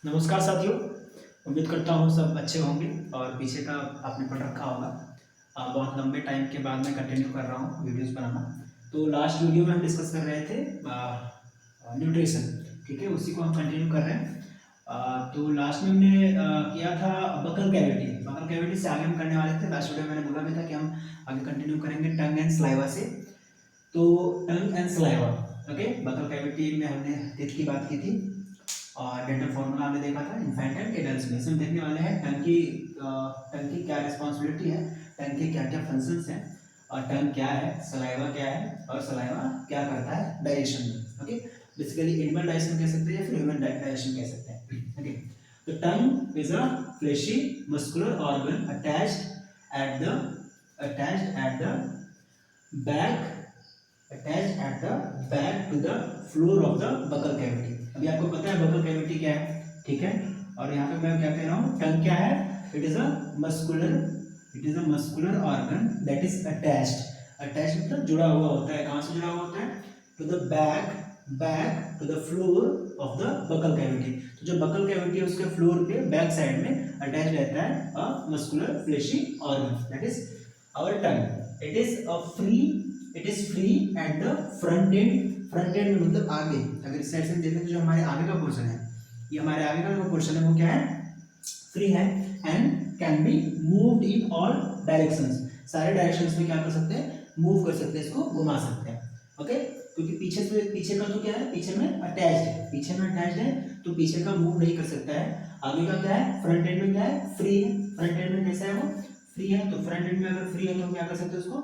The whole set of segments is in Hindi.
नमस्कार साथियों। उम्मीद करता हूँ सब अच्छे होंगे और पीछे का आपने पढ़ रखा होगा। बहुत लंबे टाइम के बाद मैं कंटिन्यू कर रहा हूँ वीडियोस बनाना। तो लास्ट वीडियो में हम डिस्कस कर रहे थे न्यूट्रिशन, ठीक है, उसी को हम कंटिन्यू कर रहे हैं। तो लास्ट में हमने किया था बकल कैविटी। बकल कैविटी से आगे हम करने वाले थे। लास्ट वीडियो में मैंने बोला भी था कि हम आगे कंटिन्यू करेंगे टंग एंड सलाइवा से। तो tongue and saliva, okay. Buccal cavity में हमने टीथ की बात की थी और डेंटल फॉर्मूला हमने देखा था इन्फेंट एंड एडल्ट में। इसमें देखने वाले हैं टंग की क्या रिस्पॉन्सिबिलिटी है, टंग के क्या क्या फंक्शंस हैं, और टंग क्या है, सलाइवा क्या है, और सलाइवा क्या करता है डाइजेशन में। ओके, बेसिकली एनिमल डाइजेशन कह सकते हैं या फिर ह्यूमन डाइजेशन कह सकते हैं। ओके, तो tongue is a fleshy muscular organ attached at the back attached at the back to the floor of the buccal cavity। अभी आपको पता है बकल कैविटी क्या है, ठीक है। और यहाँ पे मैं क्या कह रहा हूँ, टंग क्या है, it is a muscular organ that is attached मतलब जुड़ा हुआ होता है। कहाँ से जुड़ा हुआ होता है, to the back to the floor of the buccal cavity. तो जो बकल कैविटी है उसके फ्लोर पे बैक साइड में अटैच रहता है a muscular fleshy organ that is our tongue. It is free at the front end में मतलब आगे। अगर इस साइड से देखें तो जो हमारे आगे का पोर्शन है, ये हमारे आगे का जो पोर्शन है वो क्या है, फ्री है and can be moved in all directions. सारे डायरेक्शंस में क्या कर सकते हैं, मूव कर सकते हैं, इसको घुमा सकते हैं। ओके, क्योंकि पीछे का तो क्या है, पीछे में अटैच्ड है तो पीछे का मूव नहीं कर सकता है। आगे का क्या है, फ्रंट एंड में क्या है, फ्री है। फ्रंट एंड में कैसा है, वो फ्री है। तो फ्रंट एंड में अगर फ्री है तो हम क्या कर सकते हैं, उसको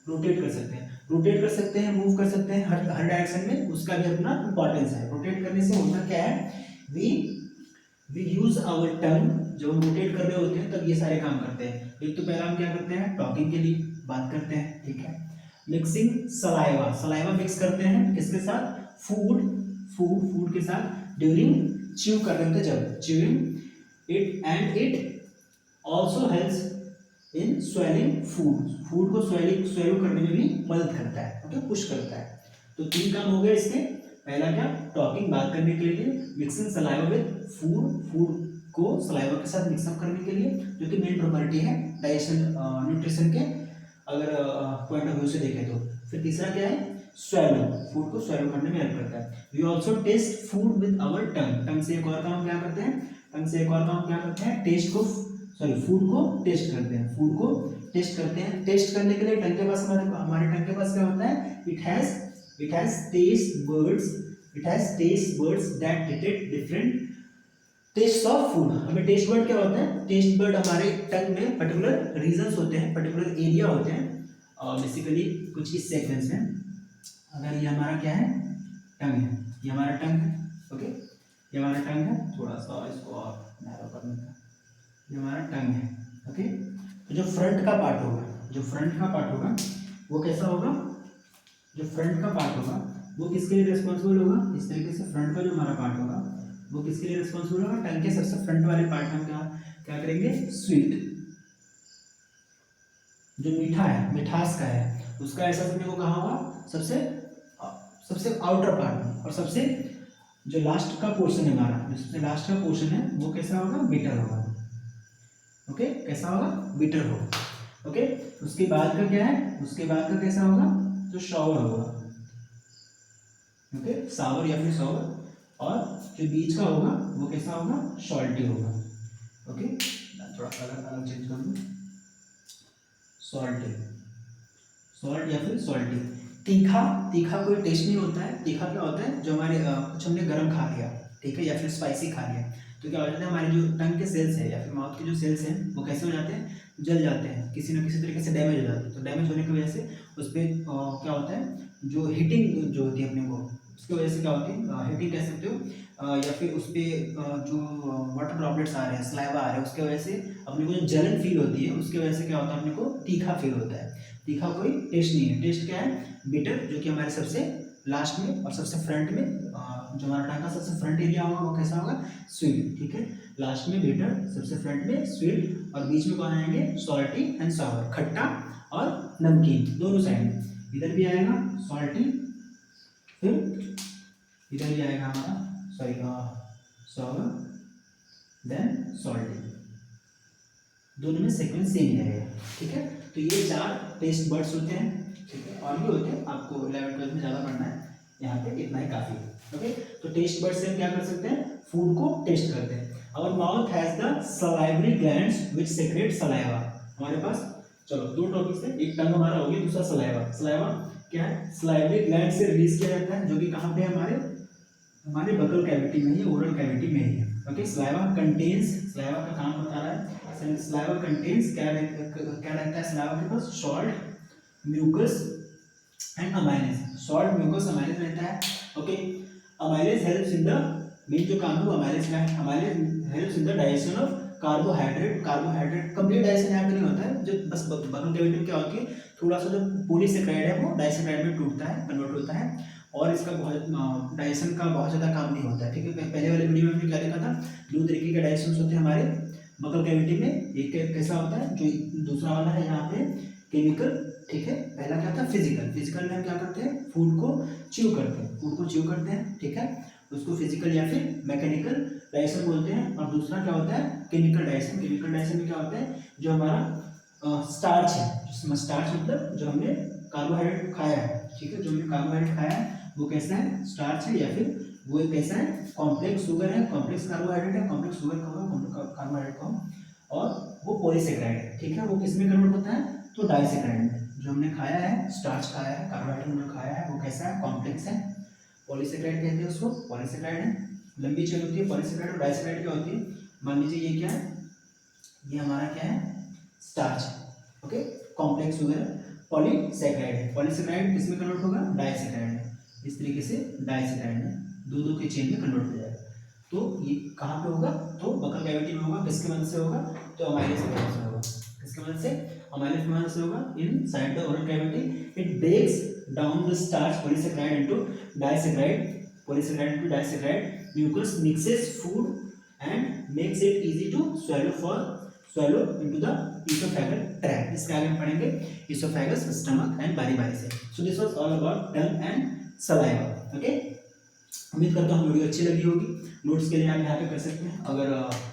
रोटेट कर सकते हैं, मूव कर सकते हैं हर डायरेक्शन में। उसका भी अपना इंपॉर्टेंस है। रोटेट करने से होता क्या है, वी यूज आवर टंग। जब हम रोटेट कर रहे होते हैं तब ये सारे काम करते हैं। एक तो पहला हम क्या करते हैं, टॉकिंग के लिए बात करते हैं, ठीक है। मिक्सिंग सलाइवा मिक्स करते हैं किसके साथ, फूड के साथ ड्यूरिंग च्यू कर रहे होते, जब chewing it also helps in swelling food को स्वेलो करने में भी मदद करता है, ओके, पुश करता है। तो तीन काम हो गए इसके। पहला क्या, टॉकिंग बात करने के लिए, मिक्सिंग सलाइवा विद फूड को सलाइवा के साथ मिक्सअप करने के लिए, जो कि मेन प्रॉपर्टी है डाइजेशन न्यूट्रिशन के अगर पॉइंट ऑफ व्यू से देखें तो। फिर तीसरा क्या है, स्वेलो, फूड को स्वेलो करने में हेल्प करता है। We also taste food with our tongue से एक और काम क्या करते हैं, फूड को टेस्ट करते हैं, टेस्ट करने के लिए टंग के पास हमारे टंग के पास क्या होता है, it has taste buds that detect different taste of food. हमें टेस्ट बर्ड क्या होता है, टेस्ट बर्ड हमारे टंग में पर्टिकुलर रीजन्स होते हैं, पर्टिकुलर एरिया होते हैं, और बेसिकली कुछ इस सेक्वेंस में। अगर ये हमारा क्या है, टंग है, ये हमारा टंग है, ओके, ये हमारा टंग है। थोड़ा सा इसको और नैरो करने का, ये हमारा टंग है, ओके। तो जो फ्रंट का पार्ट होगा वो कैसा होगा, जो फ्रंट का पार्ट होगा वो किसके लिए रिस्पॉन्सिबल होगा, इस तरीके से फ्रंट का जो हमारा पार्ट होगा वो किसके लिए रिस्पॉन्सिबल होगा, टंग के सबसे फ्रंट वाले पार्ट में हम क्या करेंगे, स्वीट, जो मीठा है, मिठास का है, उसका ऐसा करने को कहा होगा सबसे आउटर पार्ट में। और सबसे जो लास्ट का पोर्शन है हमारा, जो सबसे लास्ट का पोर्शन है वो कैसा होगा, बिटर होगा, ओके, कैसा होगा, बिटर होगा, ओके। उसके बाद का क्या है, उसके बाद का कैसा होगा, जो शॉवर होगा, ओके, सावर या फिर शॉवर। और जो बीच का होगा वो कैसा होगा, सॉल्टी होगा, ओके। थोड़ा अलग चेंज कर दूँ, सॉल्ट या फिर सॉल्टी। तीखा कोई टेस्ट नहीं होता है। तीखा क्या होता है, जो हमारे कुछ हमने गर्म खा लिया, ठीक है, या फिर स्पाइसी खा लिया, तो क्या हो जाता है, हमारे जो टंग के सेल्स है या फिर माउथ के जो सेल्स हैं वो कैसे हो जाते हैं, जल जाते हैं, किसी न किसी तरीके से डैमेज हो जाते हैं। तो डैमेज होने की वजह से उस पर क्या होता है, जो हीटिंग जो होती है अपने को, उसकी वजह से क्या होती है, हीटिंग कह सकते हो, या फिर उस पर जो वाटर ड्रॉपलेट्स आ रहे हैं, सलाइवा आ रहा है, उसके वजह से अपने को जो जलन फील होती है, उसकी वजह से क्या होता है, अपने को तीखा फील होता है। तीखा कोई टेस्ट नहीं है। टेस्ट क्या है, बिटर, जो कि हमारे सबसे लास्ट में और सबसे फ्रंट में, जो हमारा टंग का सबसे फ्रंट एरिया होगा वो कैसा होगा, स्वीट, ठीक है। लास्ट में बिटर, सबसे फ्रंट में स्वीट, और बीच में कौन आएंगे, सॉल्टी एंड सावर, खट्टा और नमकीन, दोनों साइड। इधर भी आएगा सॉल्टी, फिर इधर भी आएगा हमारा सॉरी सावर, देन सॉल्टी, दोनों में सीक्वेंस सेम ही रहेगा, ठीक है। तो ये 4 टेस्ट बर्ड्स होते हैं, ठीक है, और भी होते हैं, आपको 11th-12th में ज़्यादा पढ़ना है, यहाँ पे इतना ही काफ़ी है, ओके। तो टेस्ट बर्ड से हम क्या कर सकते हैं, फूड को टेस्ट करते हैं। Our mouth has the salivary glands which secrete saliva, हमारे पास चलो 2 टॉपिक्स है, एक टंग हमारा हो गया, दूसरा सलाइवा। सलाइवा क्या है, सलाइवरी ग्लैंड से रिलीज किया जाता है, जो कि कहाँ पे है, हमारे बकल कैविटी में ही, ओरल कैविटी में ही है, ओके। सलाइवा कंटेन्स, सलाइवा का काम बता रहा है, सलाइवा कंटेन्स क्या रहता है सलाइवा के पास, salt, mucus and amylase, salt, mucus, amylase रहता है, okay. Amylase helps in the, main जो काम है वो अमाइलेज का है, amylase helps in the digestion of carbohydrate, carbohydrate complete digestion यहाँ पे नहीं होता है, जो बस बकल कैविटी में क्या होती है, थोड़ा सा जो पॉलीसेकेराइड है वो डाइसेकेराइड में टूटता है, कन्वर्ट होता है, और इसका बहुत डाइजेशन का बहुत ज़्यादा काम नहीं होता है, ठीक है। पहले वाले वीडियो में हमने क्या देखा था, 2 तरीके के डाइजेशन होते हैं हमारे बकल कैविटी में, एक कैसा होता है, जो दूसरा वाला है यहाँ पे केमिकल, ठीक है। पहला क्या था, फिजिकल, फिजिकल में हम क्या करते हैं, फूड को च्यू करते हैं, फूड को च्यू करते हैं, ठीक है, उसको फिजिकल या फिर मैकेनिकल डाइजेशन बोलते हैं। और दूसरा क्या होता है, केमिकल डाइजेशन, केमिकल डाइजेशन में क्या होता है, जो हमारा स्टार्च है, जिसमें स्टार्च मतलब जो हमने कार्बोहाइड्रेट खाया है, ठीक है, जो हमने कार्बोहाइड्रेट खाया है वो कैसा है, स्टार्च है, या फिर वो कैसा है, कॉम्प्लेक्स शुगर है, कॉम्प्लेक्स कार्बोहाइड्रेट है, कॉम्प्लेक्स शुगर का कार्बोहाइड्रेट का, और वो पॉलीसेकेराइड है, ठीक है। वो किस में कन्वर्ट होता है, तो डाइसेकेराइड में, जो हमने खाया है, स्टार्च खाया है, कार्बोहाइड्रेट हमने खाया है, वो कैसा है, कॉम्प्लेक्स है, पॉलीसेकेराइड कहते हैं उसको, पॉलीसेकेराइड है। लंबी चेन होती है, पॉलीसेकेराइड और डाइसेकेराइड क्या होती है, मान लीजिए ये क्या है, ये हमारा क्या है, स्टार्च है, ओके, कॉम्प्लेक्स शुगर है, पॉलीसेकेराइड है, पॉलीसेकेराइड किस में कन्वर्ट होगा, डाइसेकेराइड में, इस तरीके से डाइसेकेराइड में दो के चेन में कन्वर्ट हो जाएगा। तो ये कहाँ पे होगा, तो बकल कैविटी में होगा, किसके मदद से होगा, तो अमाइलेज की मदद से होगा, किसके मदद से, अमाइलेज की मदद से होगा, inside the oral cavity, it breaks down the starch polysaccharide into disaccharide, polysaccharide into disaccharide, mucus mixes food and makes it easy to swallow into the esophageal tract, इसके आगे हम पढ़ेंगे esophagus, stomach and बारी बारी से। So this was all about tongue and saliva, okay। उम्मीद करता हूँ वीडियो अच्छी लगी होगी। नोट्स के लिए आप यहाँ पे कर सकते हैं, अगर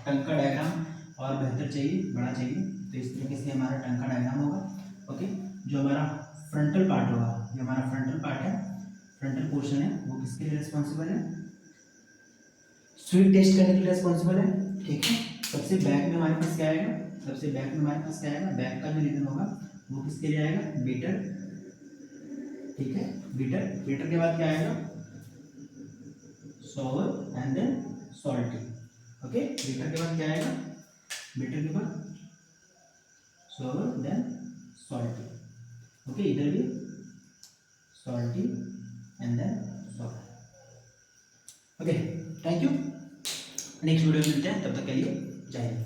टंग का डायग्राम और बेहतर चाहिए, बड़ा चाहिए, तो इस तरीके से हमारा टंग का डायग्राम होगा, ओके। जो हमारा फ्रंटल पार्ट होगा, जो हमारा फ्रंटल पार्ट है, फ्रंटल पोर्शन है, वो किसके लिए रिस्पॉन्सिबल है, स्वीट टेस्ट करने के लिए रिस्पॉन्सिबल है, ठीक है। सबसे बैक में हमारे पास क्या आएगा, सबसे बैक में हमारे पास क्या आएगा, बैक का जो रीजन होगा वो किसके लिए आएगा, बीटर, ठीक है, बीटर, बीटर के बाद क्या आएगा, sour and then salty, okay. Bitter के बाद क्या आएगा, बीटर के बाद सोवर देन सॉल्टी, ओके, इधर भी salty and then sour, okay. Thank you, next video में मिलते हैं, तब तक के लिए जय हिंद।